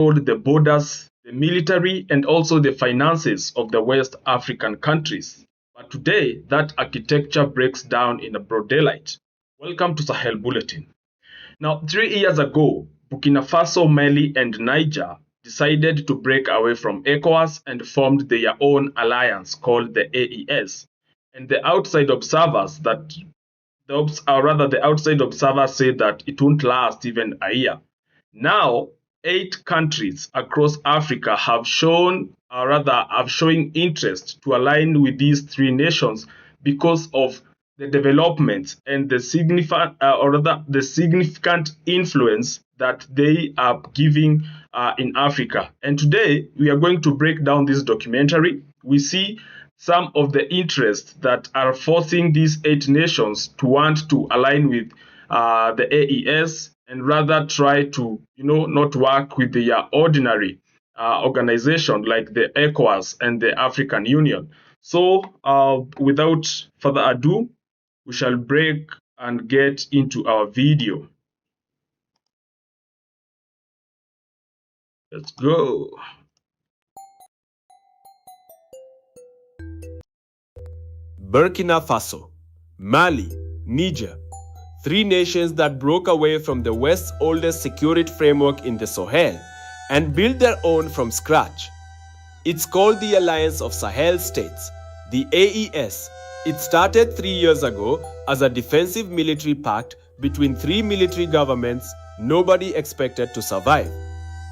the borders, the military, and also the finances of the West African countries. But today, that architecture breaks down in a broad daylight. Welcome to Sahel Bulletin. Now, 3 years ago, Burkina Faso, Mali, and Niger decided to break away from ECOWAS and formed their own alliance called the AES. And the outside observers say that it won't last even a year. Now, 8 countries across Africa have showing interest to align with these 3 nations because of the development and the significant influence that they are giving in Africa. And today, we are going to break down this documentary. We see some of the interests that are forcing these 8 nations to want to align with the AES and rather try to, not work with the ordinary organization like the ECOWAS and the African Union. So, without further ado, we shall break and get into our video. Let's go. Burkina Faso, Mali, Niger, 3 nations that broke away from the West's oldest security framework in the Sahel and built their own from scratch. It's called the Alliance of Sahel States, the AES. It started 3 years ago as a defensive military pact between 3 military governments nobody expected to survive.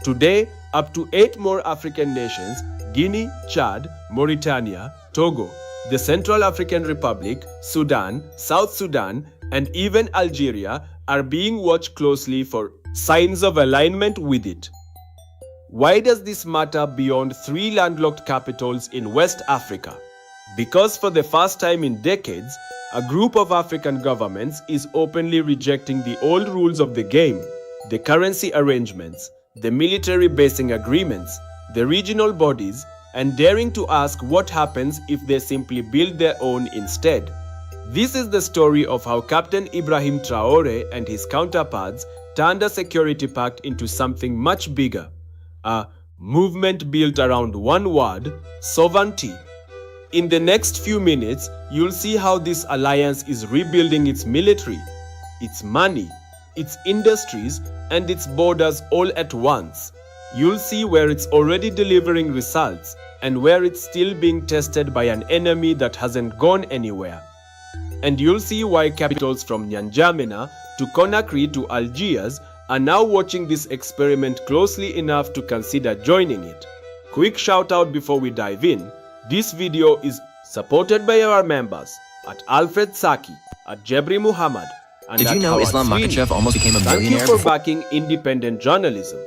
Today, up to 8 more African nations, Guinea, Chad, Mauritania, Togo, the Central African Republic, Sudan, South Sudan, and even Algeria are being watched closely for signs of alignment with it. Why does this matter beyond 3 landlocked capitals in West Africa? Because for the first time in decades, a group of African governments is openly rejecting the old rules of the game, the currency arrangements, the military basing agreements, the regional bodies, and daring to ask what happens if they simply build their own instead. This is the story of how Captain Ibrahim Traoré and his counterparts turned a security pact into something much bigger, a movement built around one word: sovereignty. In the next few minutes, you'll see how this alliance is rebuilding its military, its money, its industries, and its borders all at once. You'll see where it's already delivering results and where it's still being tested by an enemy that hasn't gone anywhere. And you'll see why capitals from N'Djamena to Conakry to Algiers are now watching this experiment closely enough to consider joining it. Quick shout out before we dive in. This video is supported by our members at Alfred Saki, at Jebri Muhammad, and Did you know Islam Makhachev almost became a millionaire? Thank you for backing independent journalism.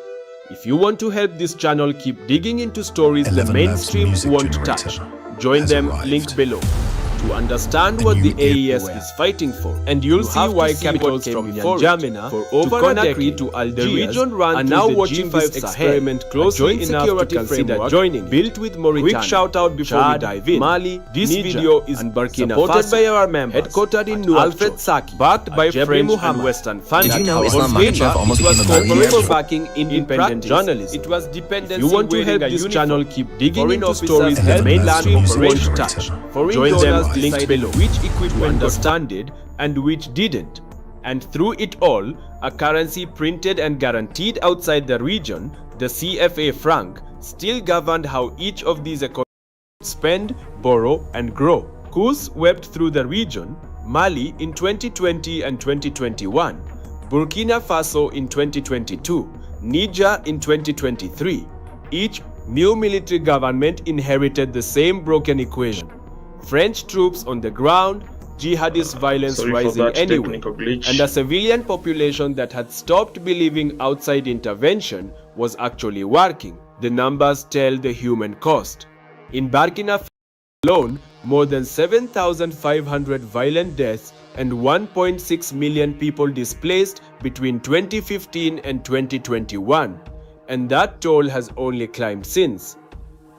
If you want to help this channel keep digging into stories the mainstream won't touch, join them, link below. To understand what the AES is fighting for, and you'll see why capitals from N'Djamena for over Conakry to Algiers are now watching this experiment closely enough to consider joining it. Built with Mauritania, quick shout out before we dive in. Mali, this video is Burkina supported by our members, headquartered in Alfred Saki, backed by French and Western funding. Did you know Islam Makhachev almost became a millionaire? For backing independent journalism. It was dependency. If you want to help this channel keep digging into stories the mainstream won't touch, join them. Link below which equipment understand it and which didn't. And through it all, a currency printed and guaranteed outside the region, the CFA franc, still governed how each of these economies spend, borrow, and grow. Coups swept through the region: Mali in 2020 and 2021, Burkina Faso in 2022, Niger in 2023. Each new military government inherited the same broken equation. French troops on the ground, jihadist violence rising anyway, and a civilian population that had stopped believing outside intervention was actually working. The numbers tell the human cost. In Burkina Faso alone, more than 7,500 violent deaths and 1.6 million people displaced between 2015 and 2021, and that toll has only climbed since.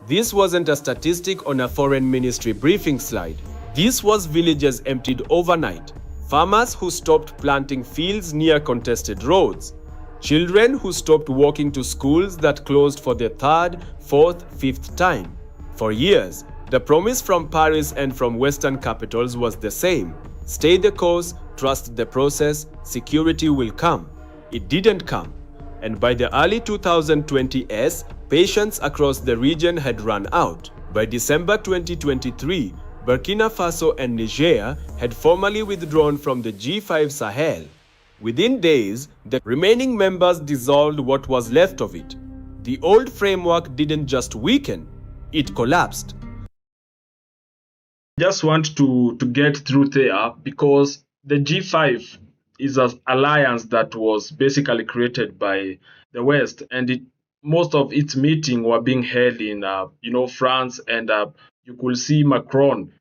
This wasn't a statistic on a foreign ministry briefing slide. This was villages emptied overnight, farmers who stopped planting fields near contested roads, Children who stopped walking to schools that closed for the third, fourth, fifth time. For years, the promise from Paris and from Western capitals was the same. Stay the course, trust the process, security will come. It didn't come. And by the early 2020s, patience across the region had run out. By December 2023, Burkina Faso and Niger had formally withdrawn from the G5 Sahel. Within days, the remaining members dissolved what was left of it. The old framework didn't just weaken, it collapsed. Just want to get through there because the G5 is an alliance that was basically created by the West, and most of its meetings were being held in France, and you could see Macron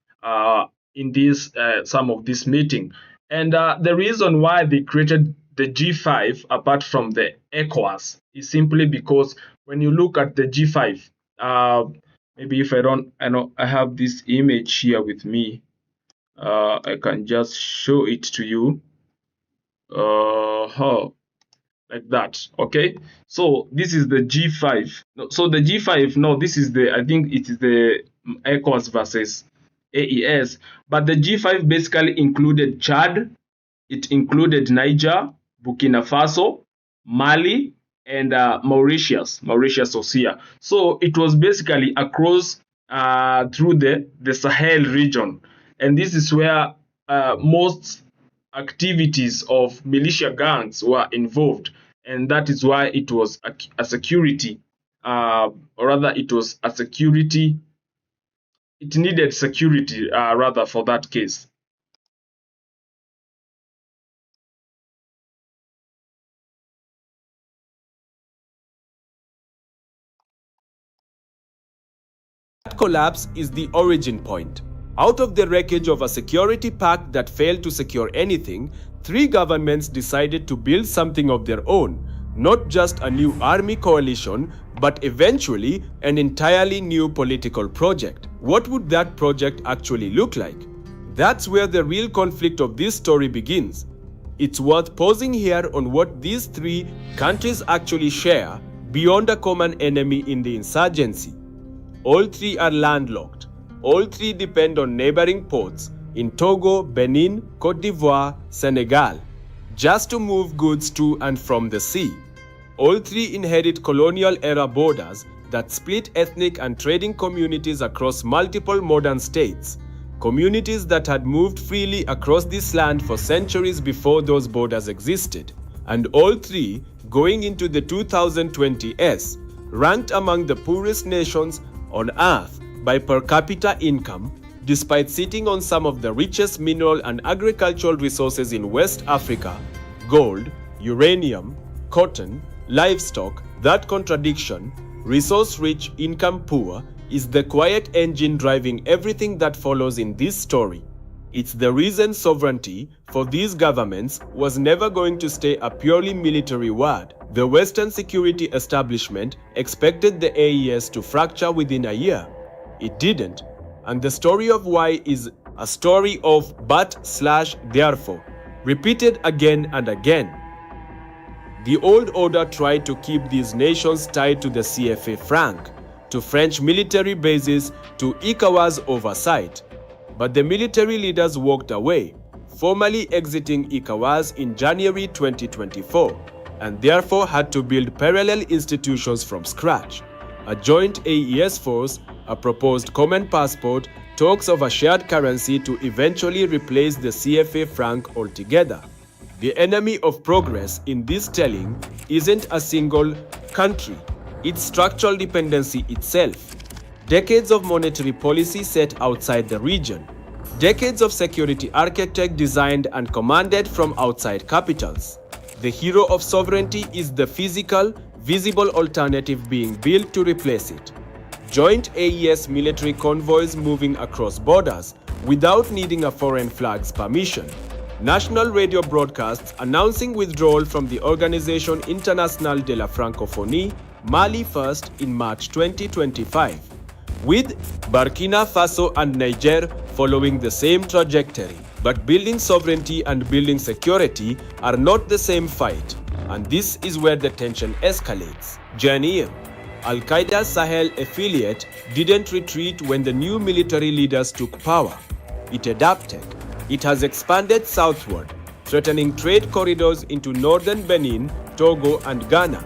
in this some of this meeting. And the reason why they created the G5 apart from the ECOWAS is simply because when you look at the G5, maybe if I have this image here with me, I can just show it to you. Like that. Okay, so this is the G5. So the G5, no, this is I think it is the ECOWAS versus AES, but the G5 basically included Chad, it included Niger, Burkina Faso, Mali, and Mauritius was here. So it was basically across through the Sahel region, and this is where most activities of militia gangs were involved, and that is why it was a security, or rather it was a security. It needed security, rather, for that case. That collapse is the origin point. Out of the wreckage of a security pact that failed to secure anything, three governments decided to build something of their own, not just a new army coalition, but eventually an entirely new political project. What would that project actually look like? That's where the real conflict of this story begins. It's worth pausing here on what these three countries actually share beyond a common enemy in the insurgency. All three are landlocked. All three depend on neighboring ports in Togo, Benin, Cote d'Ivoire, Senegal, just to move goods to and from the sea. All three inherit colonial-era borders that split ethnic and trading communities across multiple modern states, communities that had moved freely across this land for centuries before those borders existed. And all three, going into the 2020s, ranked among the poorest nations on earth by per capita income, despite sitting on some of the richest mineral and agricultural resources in West Africa: gold, uranium, cotton, livestock. That contradiction, resource-rich, income-poor, is the quiet engine driving everything that follows in this story. It's the reason sovereignty for these governments was never going to stay a purely military word. The Western security establishment expected the AES to fracture within a year. It didn't. And the story of why is a story of but/therefore, repeated again and again. The old order tried to keep these nations tied to the CFA franc, to French military bases, to ECOWAS oversight. But the military leaders walked away, formally exiting ECOWAS in January 2024, and therefore had to build parallel institutions from scratch. A joint AES force, a proposed common passport, talks of a shared currency to eventually replace the CFA franc altogether. The enemy of progress in this telling isn't a single country, it's structural dependency itself. Decades of monetary policy set outside the region. Decades of security architecture designed and commanded from outside capitals. The hero of sovereignty is the physical, visible alternative being built to replace it. Joint AES military convoys moving across borders without needing a foreign flag's permission. National radio broadcasts announcing withdrawal from the Organisation Internationale de la Francophonie, Mali first in March 2025, with Burkina Faso and Niger following the same trajectory. But building sovereignty and building security are not the same fight. and this is where the tension escalates. JNIM, Al-Qaeda's Sahel affiliate, didn't retreat when the new military leaders took power. It adapted. It has expanded southward, threatening trade corridors into northern Benin, Togo, and Ghana,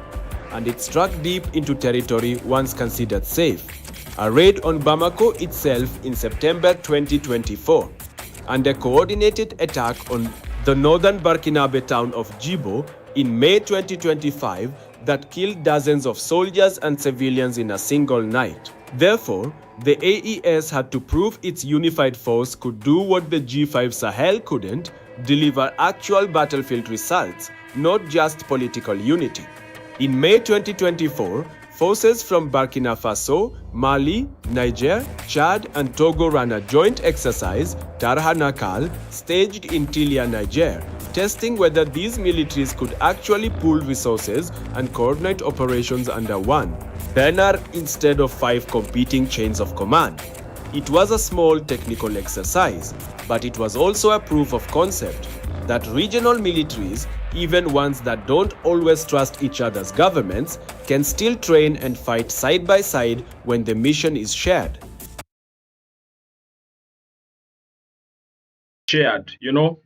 and it struck deep into territory once considered safe. A raid on Bamako itself in September 2024, and a coordinated attack on the northern Burkinabe town of Djibo in May 2025 that killed dozens of soldiers and civilians in a single night. Therefore, the AES had to prove its unified force could do what the G5 Sahel couldn't: deliver actual battlefield results, not just political unity. In May 2024, forces from Burkina Faso, Mali, Niger, Chad, and Togo ran a joint exercise, Tarha Nakal, staged in Tilia, Niger, testing whether these militaries could actually pool resources and coordinate operations under one banner instead of 5 competing chains of command. It was a small technical exercise, but it was also a proof of concept that regional militaries, even ones that don't always trust each other's governments, can still train and fight side by side when the mission is shared.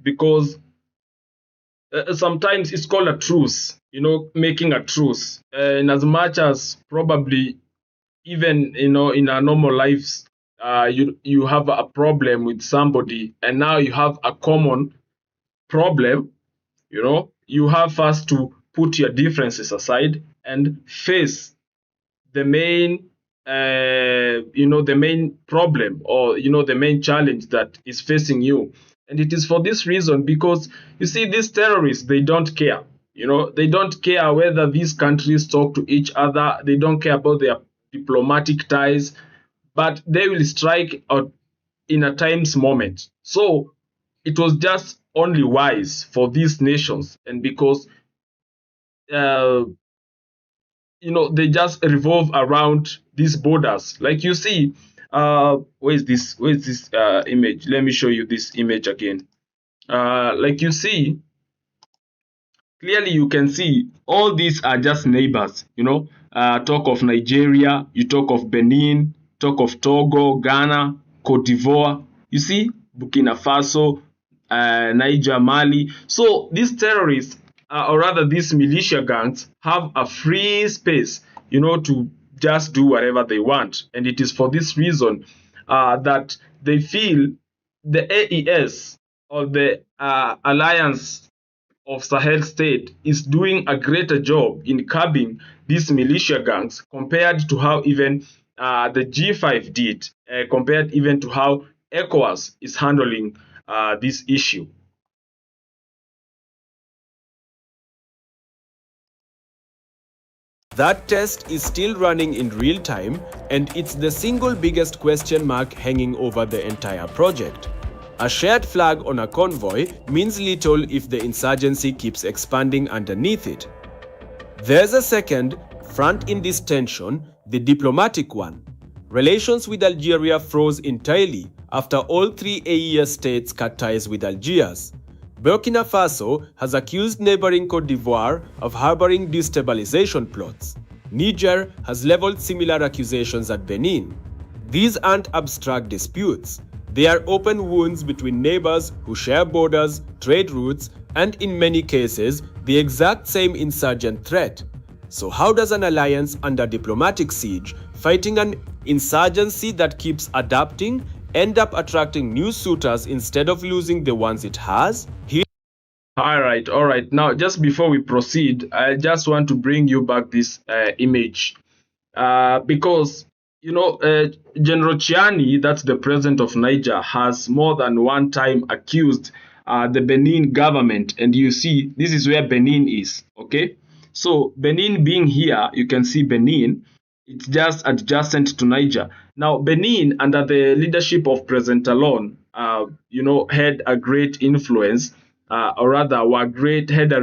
Because sometimes it's called a truce, making a truce. In as much as probably even, in our normal lives, you have a problem with somebody and now you have a common problem, you have first to put your differences aside and face the main the main problem, or the main challenge that is facing you. And it is for this reason, because you see, these terrorists, they don't care. They don't care whether these countries talk to each other. They don't care about their diplomatic ties, but they will strike out in a time's moment. So it was just only wise for these nations, and because they just revolve around these borders. Like you see, where's this image? Let me show you this image again. Like you see, clearly you can see all these are just neighbors. Talk of Nigeria, you talk of Benin, talk of Togo, Ghana, Cote d'Ivoire. You see, Burkina Faso, Niger, Mali. So these terrorists, or rather these militia gangs, have a free space, to just do whatever they want. And it is for this reason that they feel the AES, or the Alliance of Sahel State, is doing a greater job in curbing these militia gangs compared to how even the G5 did, compared even to how ECOWAS is handling this issue. That test is still running in real time, and it's the single biggest question mark hanging over the entire project. A shared flag on a convoy means little if the insurgency keeps expanding underneath it. There's a second front in this tension, the diplomatic one. Relations with Algeria froze entirely after all 3 AES states cut ties with Algiers. Burkina Faso has accused neighboring Cote d'Ivoire of harboring destabilization plots. Niger has leveled similar accusations at Benin. These aren't abstract disputes. They are open wounds between neighbors who share borders, trade routes, and in many cases, the exact same insurgent threat. So how does an alliance under diplomatic siege, fighting an insurgency that keeps adapting, end up attracting new suitors instead of losing the ones it has? All right. Now, just before we proceed, I just want to bring you back this image, because General Chiani, that's the president of Niger, has more than one time accused the Benin government, and you see, this is where Benin is. Okay, so Benin being here, you can see Benin. It's just adjacent to Niger. Now, Benin, under the leadership of President Talon, had a great influence, or rather, had a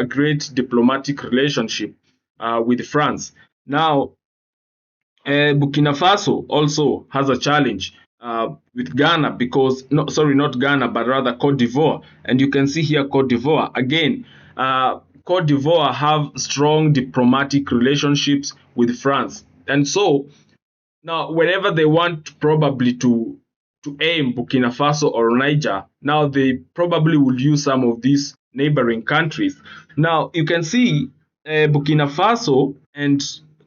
great diplomatic relationship with France. Now, Burkina Faso also has a challenge with Ghana, because not Ghana, but rather Cote d'Ivoire. And you can see here Cote d'Ivoire again. Cote d'Ivoire have strong diplomatic relationships with France. And so now whenever they want probably to aim Burkina Faso or Niger, now they probably will use some of these neighboring countries. Now you can see Burkina Faso and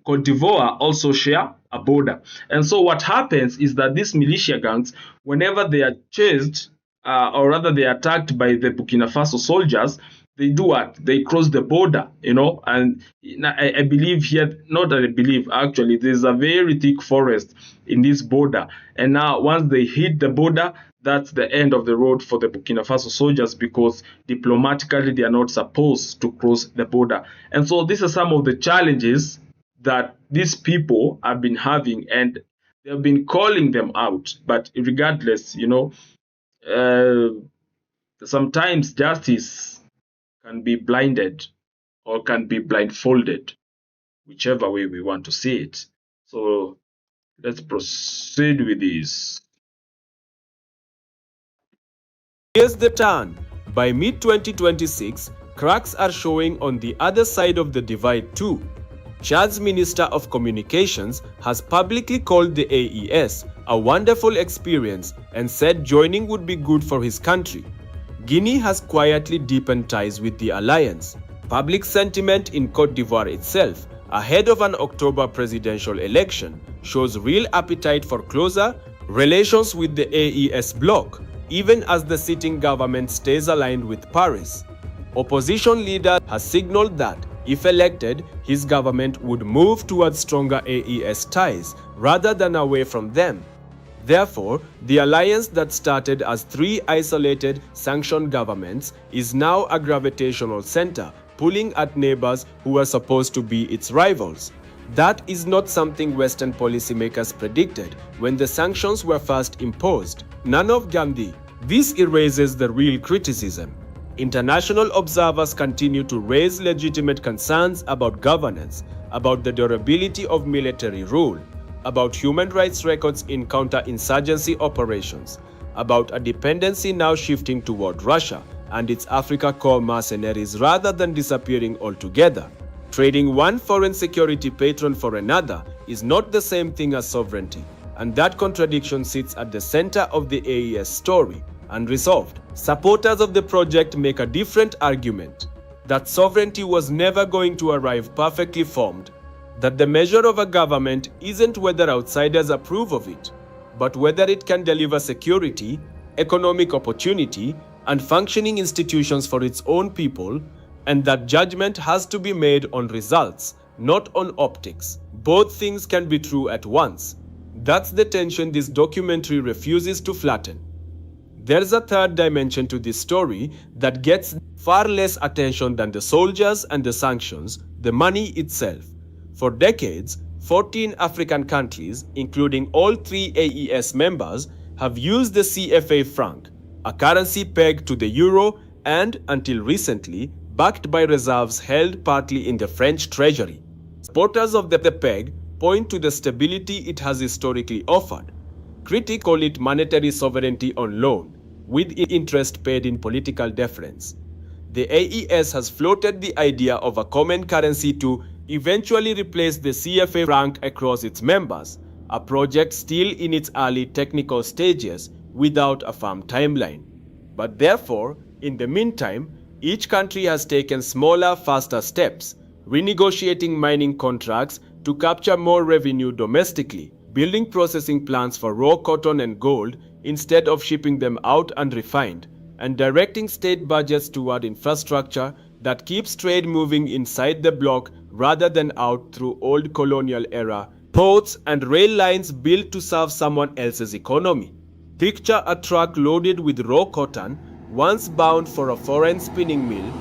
Cote d'Ivoire also share a border. And so what happens is that these militia gangs, whenever they are chased, or rather they are attacked by the Burkina Faso soldiers, they do what? They cross the border, and I believe here, not that I believe, actually, there's a very thick forest in this border. And now once they hit the border, that's the end of the road for the Burkina Faso soldiers, because diplomatically they are not supposed to cross the border. And so these are some of the challenges that these people have been having, and they've been calling them out. But regardless, sometimes justice can be blinded or can be blindfolded, whichever way we want to see it. So let's proceed with this. Here's the turn. By mid-2026, cracks are showing on the other side of the divide too. Chad's Minister of Communications has publicly called the AES a wonderful experience and said joining would be good for his country. Guinea has quietly deepened ties with the alliance. Public sentiment in Cote d'Ivoire itself, ahead of an October presidential election, shows real appetite for closer relations with the AES bloc, even as the sitting government stays aligned with Paris. Opposition leader has signaled that, if elected, his government would move towards stronger AES ties rather than away from them. Therefore, the alliance that started as 3 isolated, sanctioned governments is now a gravitational center, pulling at neighbors who are supposed to be its rivals. That is not something Western policymakers predicted when the sanctions were first imposed. None of Gandhi. This erases the real criticism. International observers continue to raise legitimate concerns about governance, about the durability of military rule, about human rights records in counter-insurgency operations, about a dependency now shifting toward Russia and its Africa Corps mercenaries rather than disappearing altogether. Trading one foreign security patron for another is not the same thing as sovereignty, and that contradiction sits at the center of the AES story, unresolved. Supporters of the project make a different argument, that sovereignty was never going to arrive perfectly formed, that the measure of a government isn't whether outsiders approve of it, but whether it can deliver security, economic opportunity, and functioning institutions for its own people, and that judgment has to be made on results, not on optics. Both things can be true at once. That's the tension this documentary refuses to flatten. There's a third dimension to this story that gets far less attention than the soldiers and the sanctions, the money itself. For decades, 14 African countries, including all 3 AES members, have used the CFA franc, a currency pegged to the euro and, until recently, backed by reserves held partly in the French treasury. Supporters of the peg point to the stability it has historically offered. Critics call it monetary sovereignty on loan, with interest paid in political deference. The AES has floated the idea of a common currency to eventually replace the CFA franc across its members, a project still in its early technical stages without a firm timeline. But therefore, in the meantime, each country has taken smaller, faster steps, renegotiating mining contracts to capture more revenue domestically, building processing plants for raw cotton and gold instead of shipping them out unrefined, and directing state budgets toward infrastructure that keeps trade moving inside the bloc rather than out through old colonial era ports and rail lines built to serve someone else's economy. Picture a truck loaded with raw cotton, once bound for a foreign spinning mill,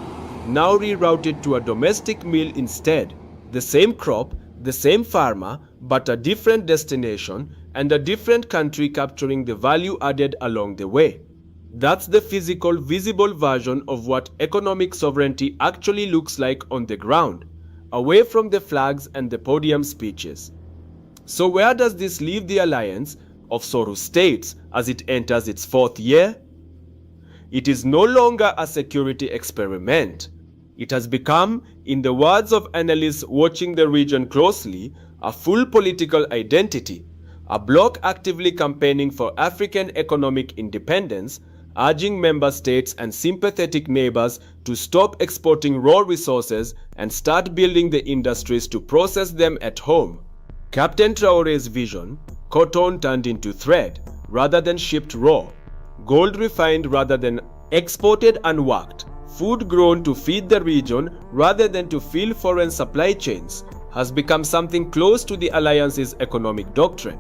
now rerouted to a domestic mill instead. The same crop, the same farmer, but a different destination and a different country capturing the value added along the way. That's the physical, visible version of what economic sovereignty actually looks like on the ground, away from the flags and the podium speeches. So where does this leave the alliance of Soros states as it enters its 4th year? It is no longer a security experiment. It has become, in the words of analysts watching the region closely, a full political identity, a bloc actively campaigning for African economic independence, urging member states and sympathetic neighbors to stop exporting raw resources and start building the industries to process them at home. Captain Traoré's vision: cotton turned into thread rather than shipped raw, gold refined rather than exported and worked, food grown to feed the region rather than to fill foreign supply chains, has become something close to the alliance's economic doctrine.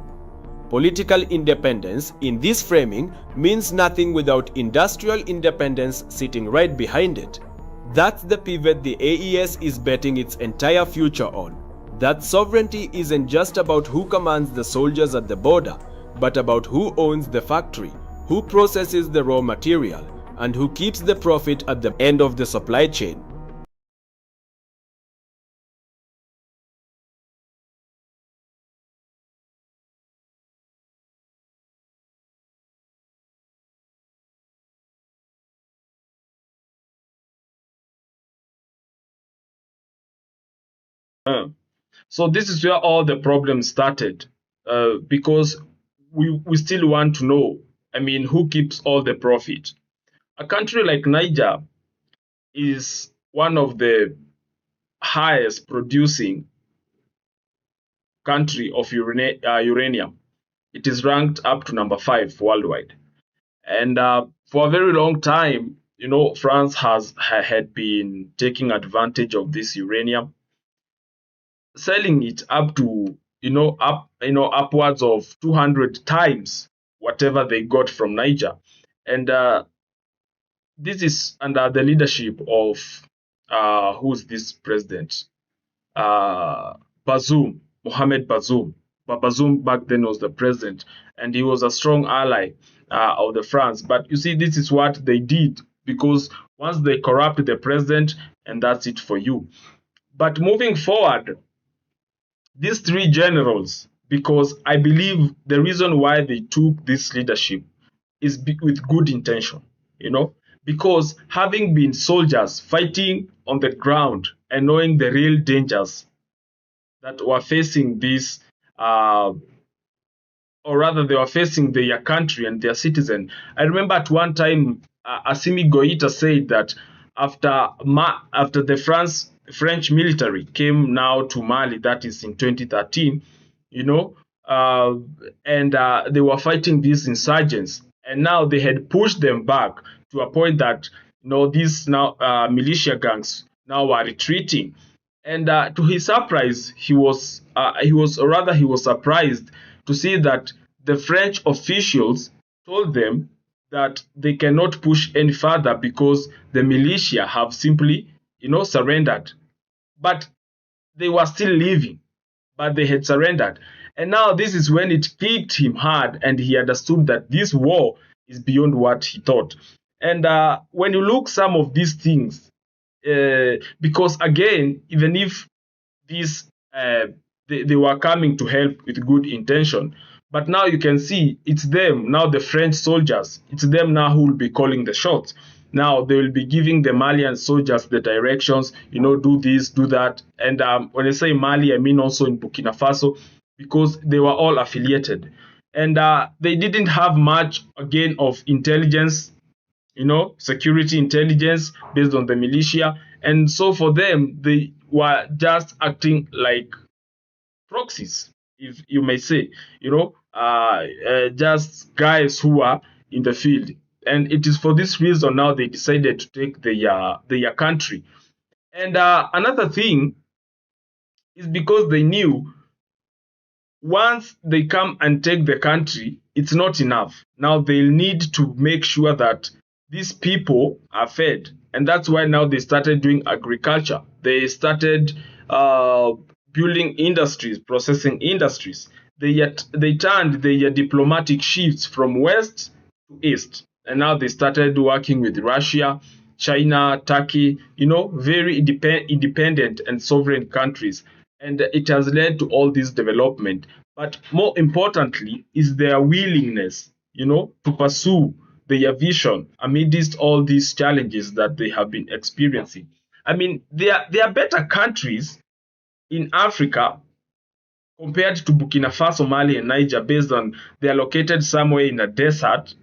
Political independence in this framing means nothing without industrial independence sitting right behind it. That's the pivot the AES is betting its entire future on. That sovereignty isn't just about who commands the soldiers at the border, but about who owns the factory, who processes the raw material, and who keeps the profit at the end of the supply chain. So this is where all the problems started, because we still want to know, I mean, who keeps all the profit? A country like Niger is one of the highest producing country of uranium. It is ranked up to number 5 worldwide. And for a very long time, France had been taking advantage of this uranium, selling it up to upwards of 200 times whatever they got from Niger. And this is under the leadership of who's this president? Bazoum, Mohamed Bazoum. But Bazoum back then was the president, and he was a strong ally of the France. But you see, this is what they did, because once they corrupt the president, and that's it for you. But moving forward, these three generals, because I believe the reason why they took this leadership is with good intention, because having been soldiers fighting on the ground and knowing the real dangers that were facing this, or rather they were facing their country and their citizen. I remember at one time, Assimi Goïta said that after the French military came now to Mali, that is in 2013, and they were fighting these insurgents, and now they had pushed them back to a point that these now militia gangs now were retreating. And to his surprise, he was surprised to see that the French officials told them that they cannot push any further because the militia have simply, surrendered. But they were still living, but they had surrendered. And now this is when it kicked him hard, and he understood that this war is beyond what he thought. And when you look some of these things, because again, even if these they were coming to help with good intention, but now you can see it's them now, the French soldiers, it's them now who will be calling the shots. Now they will be giving the Malian soldiers the directions, do this, do that. And when I say Mali, I mean also in Burkina Faso, because they were all affiliated, and they didn't have much again of intelligence, security intelligence based on the militia. And so for them, they were just acting like proxies, if you may say, just guys who are in the field. And it is for this reason now they decided to take their country. And another thing is because they knew once they come and take the country, it's not enough. Now they'll need to make sure that these people are fed. And that's why now they started doing agriculture. They started building industries, processing industries. They turned their diplomatic shifts from west to east. And now they started working with Russia, China, Turkey, very independent and sovereign countries. And it has led to all this development. But more importantly is their willingness, to pursue their vision amidst all these challenges that they have been experiencing. I mean, there are better countries in Africa compared to Burkina Faso, Mali, and Niger, based on they are located somewhere in a desert.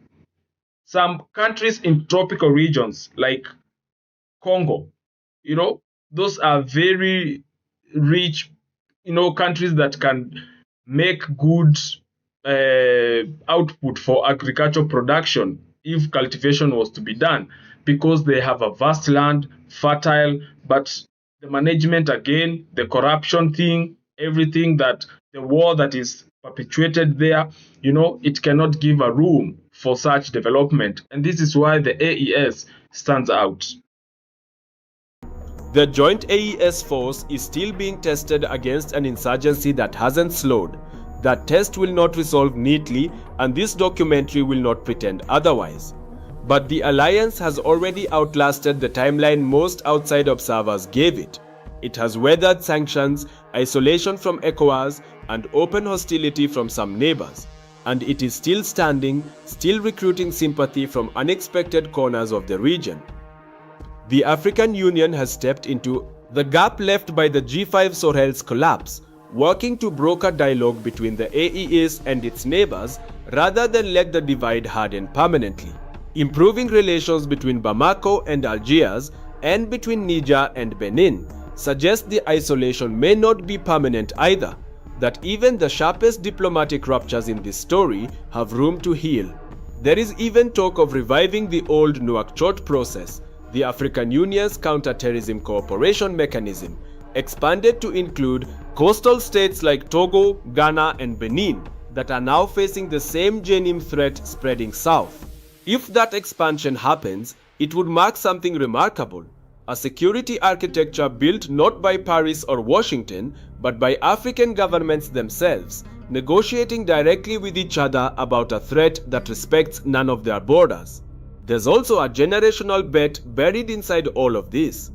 Some countries in tropical regions like Congo, those are very rich, countries that can make good output for agricultural production if cultivation was to be done, because they have a vast land, fertile, but the management again, the corruption thing, everything, that the war that is perpetuated there, it cannot give a room for such development. And this is why the AES stands out. The joint AES force is still being tested against an insurgency that hasn't slowed. That test will not resolve neatly, and this documentary will not pretend otherwise. But the alliance has already outlasted the timeline most outside observers gave it. It has weathered sanctions, isolation from ECOWAS, and open hostility from some neighbors. And it is still standing, still recruiting sympathy from unexpected corners of the region. The African Union has stepped into the gap left by the G5 Sahel's collapse, working to broker dialogue between the AES and its neighbors rather than let the divide harden permanently. Improving relations between Bamako and Algiers and between Niger and Benin suggests the isolation may not be permanent either, that even the sharpest diplomatic ruptures in this story have room to heal. There is even talk of reviving the old Nouakchott process, the African Union's counter-terrorism cooperation mechanism, expanded to include coastal states like Togo, Ghana, and Benin that are now facing the same JNIM threat spreading south. If that expansion happens, it would mark something remarkable, a security architecture built not by Paris or Washington, but by African governments themselves, negotiating directly with each other about a threat that respects none of their borders. There's also a generational bet buried inside all of this.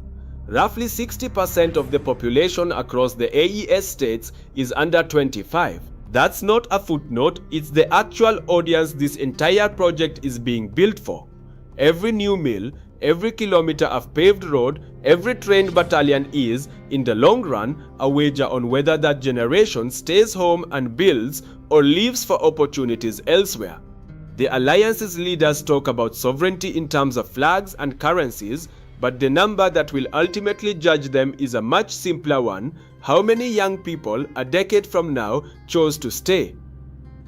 Roughly 60% of the population across the AES states is under 25. That's not a footnote, it's the actual audience this entire project is being built for. Every new mill, every kilometer of paved road, every trained battalion is, in the long run, a wager on whether that generation stays home and builds or leaves for opportunities elsewhere. The alliance's leaders talk about sovereignty in terms of flags and currencies, but the number that will ultimately judge them is a much simpler one: how many young people a decade from now chose to stay.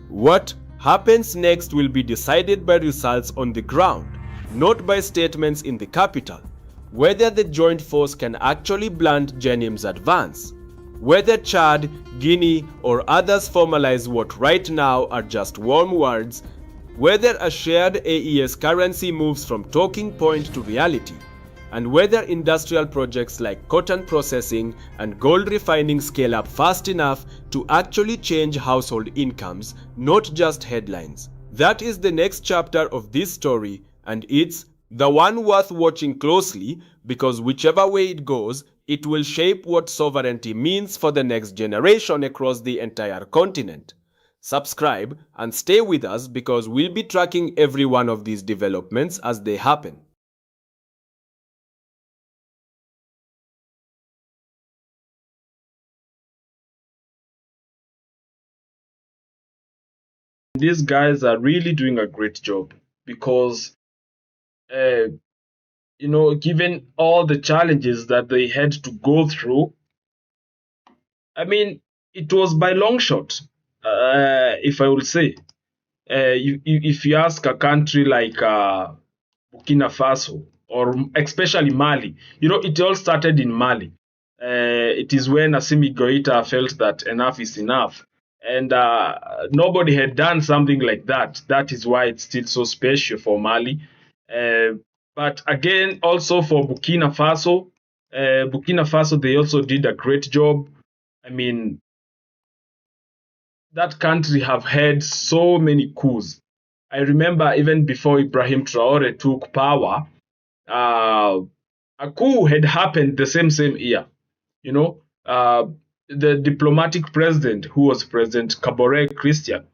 What happens next will be decided by results on the ground, not by statements in the capital. Whether the joint force can actually blunt JNIM's advance. Whether Chad, Guinea, or others formalize what right now are just warm words. Whether a shared AES currency moves from talking point to reality. And whether industrial projects like cotton processing and gold refining scale up fast enough to actually change household incomes, not just headlines. That is the next chapter of this story, and it's the one worth watching closely, because whichever way it goes, it will shape what sovereignty means for the next generation across the entire continent. Subscribe and stay with us, because we'll be tracking every one of these developments as they happen. These guys are really doing a great job, because given all the challenges that they had to go through, I mean, it was by long shot, if I will say. If you ask a country like Burkina Faso, or especially Mali, it all started in Mali. It is when Assimi Goïta felt that enough is enough. And nobody had done something like that. That is why it's still so special for Mali. But again, also for Burkina Faso, they also did a great job. I mean, that country have had so many coups. I remember even before Ibrahim Traoré took power, a coup had happened the same year. The diplomatic president, who was President Kabore Christian,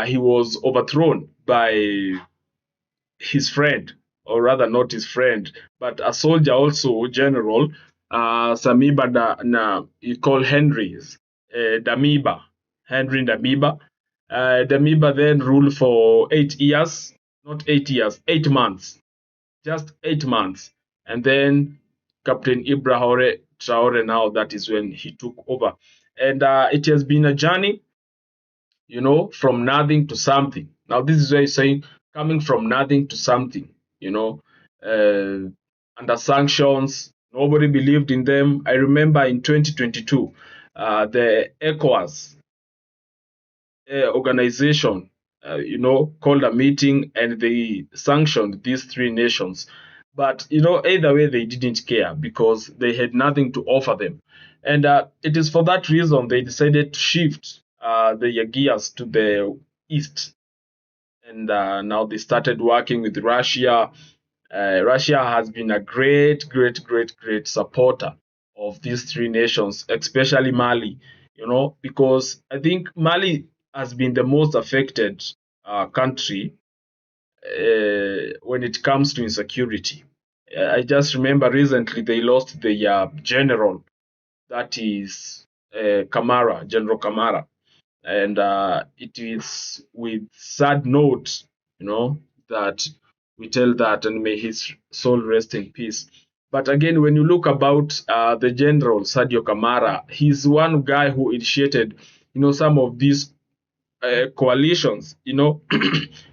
he was overthrown by his friend, or rather not his friend, but a soldier also, general, Samiba he called Damiba, Henry Damiba. Damiba then ruled for 8 years, not 8 years, 8 months, just 8 months. And then Captain Ibrahim Traoré, now that is when he took over. And it has been a journey, from nothing to something. Now, this is where you're saying coming from nothing to something, under sanctions, nobody believed in them. I remember in 2022, the ECOWAS organization, called a meeting and they sanctioned these three nations. But, either way, they didn't care because they had nothing to offer them. And it is for that reason they decided to shift their gears to the east. And now they started working with Russia. Russia has been a great, great, great, great supporter of these three nations, especially Mali, because I think Mali has been the most affected country when it comes to insecurity. I just remember recently they lost the general, that is General Kamara. And it is with sad note, that we tell that, and may his soul rest in peace. But again, when you look about the general Sadio Kamara, he's one guy who initiated, some of these coalitions,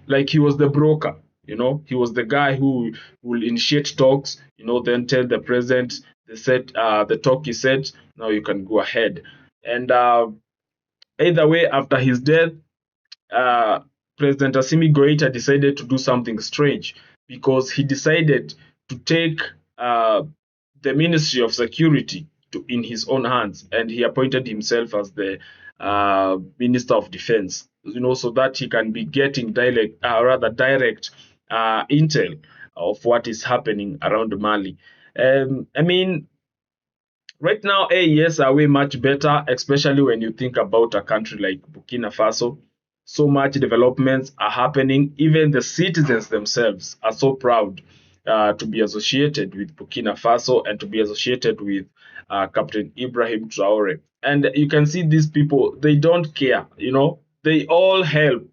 like he was the broker, he was the guy who will initiate talks, then tell the president, the talk is set, now you can go ahead. And either way, after his death, President Assimi Goita decided to do something strange because he decided to take the Ministry of Security in his own hands, and he appointed himself as the Minister of Defense, so that he can be getting direct intel of what is happening around Mali. Right now, AES are way much better, especially when you think about a country like Burkina Faso. So much developments are happening. Even the citizens themselves are so proud to be associated with Burkina Faso and to be associated with Captain Ibrahim Traoré. And you can see these people, they don't care, they all help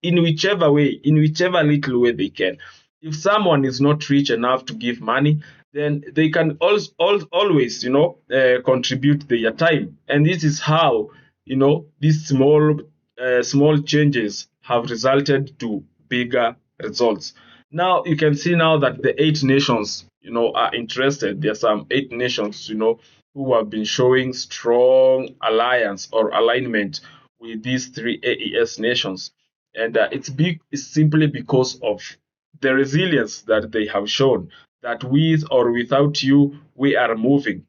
in whichever way, in whichever little way they can. If someone is not rich enough to give money, then they can always, contribute their time. And this is how, these small changes have resulted to bigger results. Now you can see now that the 8 nations, are interested. There are some 8 nations, who have been showing strong alliance or alignment with these 3 AES nations. And it's simply because of the resilience that they have shown, that with or without you, we are moving,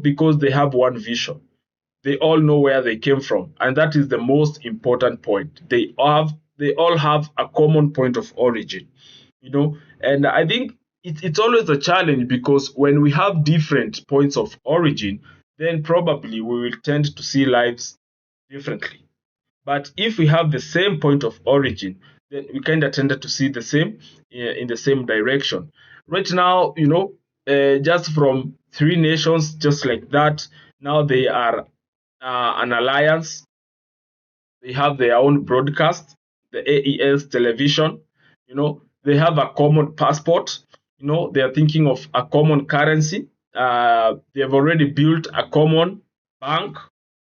because they have one vision. They all know where they came from, and that is the most important point. They all have a common point of origin, and I think it's always a challenge, because when we have different points of origin, then probably we will tend to see lives differently. But if we have the same point of origin, then we kind of tended to see the same in the same direction. Right now, just from 3 nations, just like that, now they are an alliance. They have their own broadcast, the AES television. They have a common passport. They are thinking of a common currency. They have already built a common bank.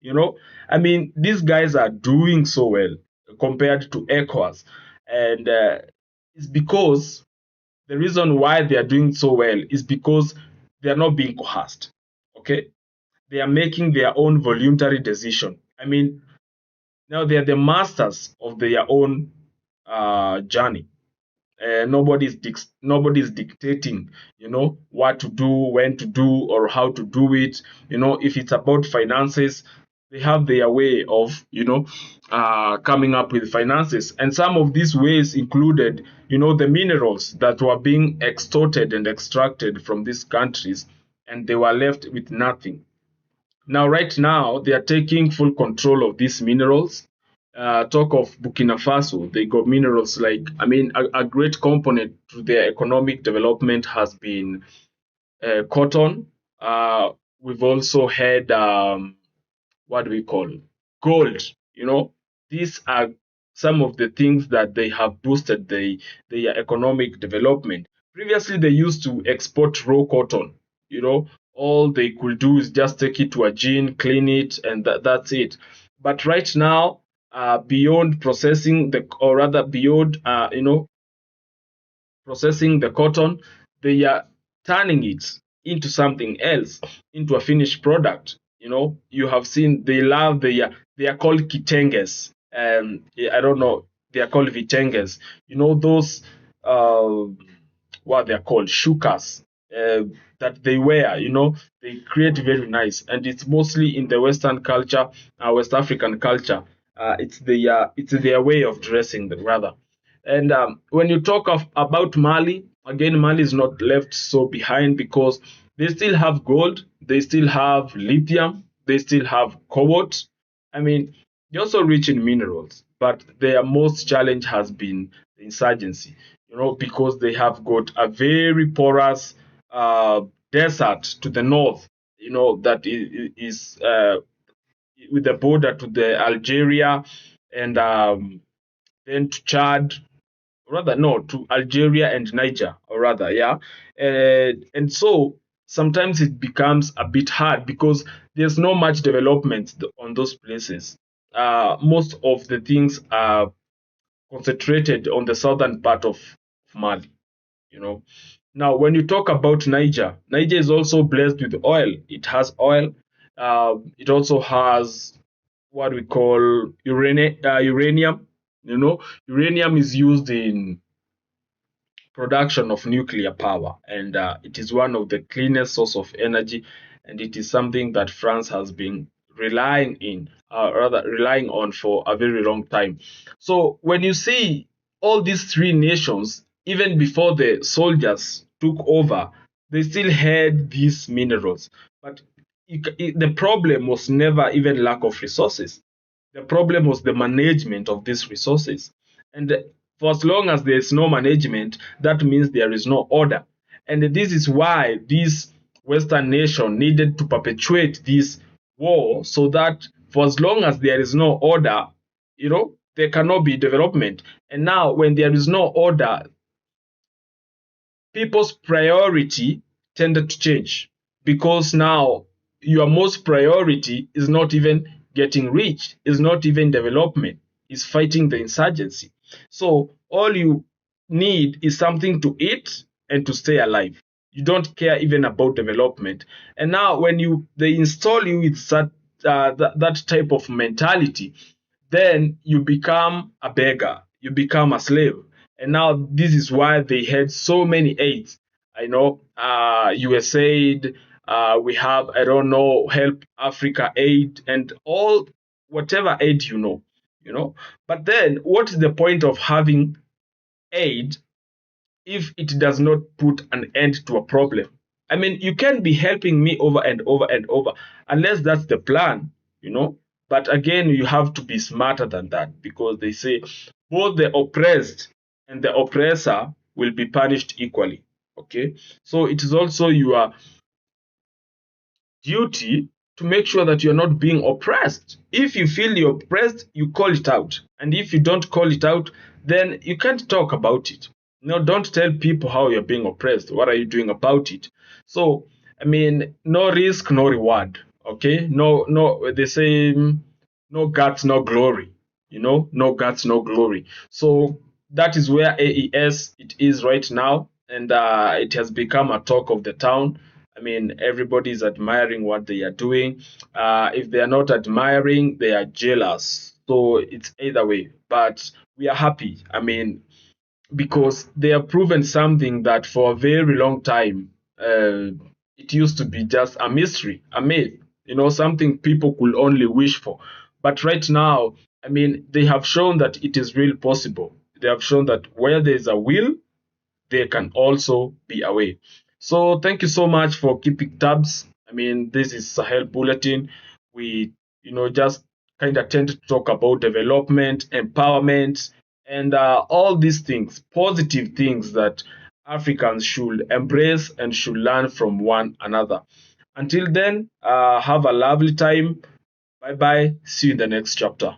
These guys are doing so well compared to ECOWAS. And it's because the reason why they are doing so well is because they are not being coerced. Okay? They are making their own voluntary decision. Now they are the masters of their own journey. Nobody's dictating, what to do, when to do, or how to do it. If it's about finances, they have their way of, coming up with finances. And some of these ways included, the minerals that were being extorted and extracted from these countries, and they were left with nothing. Now, right now, they are taking full control of these minerals. talk of Burkina Faso, they got minerals like, a great component to their economic development has been cotton. We've also had, what do we call, gold. These are some of the things that they have boosted their economic development. Previously, they used to export raw cotton. All they could do is just take it to a gin, clean it, and that's it. But right now, beyond processing or rather beyond, processing the cotton, they are turning it into something else, into a finished product. You have seen they are called kitenges. I don't know, they are called vitenges. Those what they are called shukas that they wear. They create very nice, and it's mostly in the Western culture, West African culture. It's their way of dressing, rather. And when you talk about Mali, again, Mali is not left so behind because they still have gold, they still have lithium, they still have cobalt. They're also rich in minerals, but their most challenge has been the insurgency, because they have got a very porous desert to the north, that is with the border to the Algeria, and then to Chad, rather no, to Algeria and Niger, or rather, yeah. And so sometimes it becomes a bit hard because there's not much development on those places. Most of the things are concentrated on the southern part of Mali. Now, when you talk about Niger, Niger is also blessed with oil. It has oil. It also has what we call uranium. Uranium is used in production of nuclear power, and it is one of the cleanest source of energy, and it is something that France has been relying on for a very long time. So when you see all these three nations, even before the soldiers took over, they still had these minerals, but the problem was never even lack of resources. The problem was the management of these resources. And for as long as there is no management, that means there is no order. And this is why this Western nation needed to perpetuate this war, so that for as long as there is no order, there cannot be development. And now, when there is no order, people's priority tended to change, because now your most priority is not even getting rich, is not even development, is fighting the insurgency. So all you need is something to eat and to stay alive. You don't care even about development. And now when they install you with that type of mentality, then you become a beggar, you become a slave. And now this is why they had so many aids. I know USAID, we have, I don't know, Help Africa Aid, and all whatever aid But then what is the point of having aid if it does not put an end to a problem? You can be helping me over and over and over, unless that's the plan, But again, you have to be smarter than that, because they say both the oppressed and the oppressor will be punished equally. Okay? So it is also your duty to make sure that you're not being oppressed. If you feel you're oppressed, you call it out. And if you don't call it out, then you can't talk about it. No, don't tell people how you're being oppressed. What are you doing about it? So, no risk, no reward. Okay? No, they say no guts, no glory. No guts, no glory. So that is where AES it is right now, and it has become a talk of the town. Everybody is admiring what they are doing. If they are not admiring, they are jealous. So it's either way. But we are happy. Because they have proven something that for a very long time, it used to be just a mystery, a myth, something people could only wish for. But right now, they have shown that it is really possible. They have shown that where there is a will, there can also be a way. So thank you so much for keeping tabs. This is Sahel Bulletin. We, just kind of tend to talk about development, empowerment, and all these things, positive things that Africans should embrace and should learn from one another. Until then, have a lovely time. Bye bye. See you in the next chapter.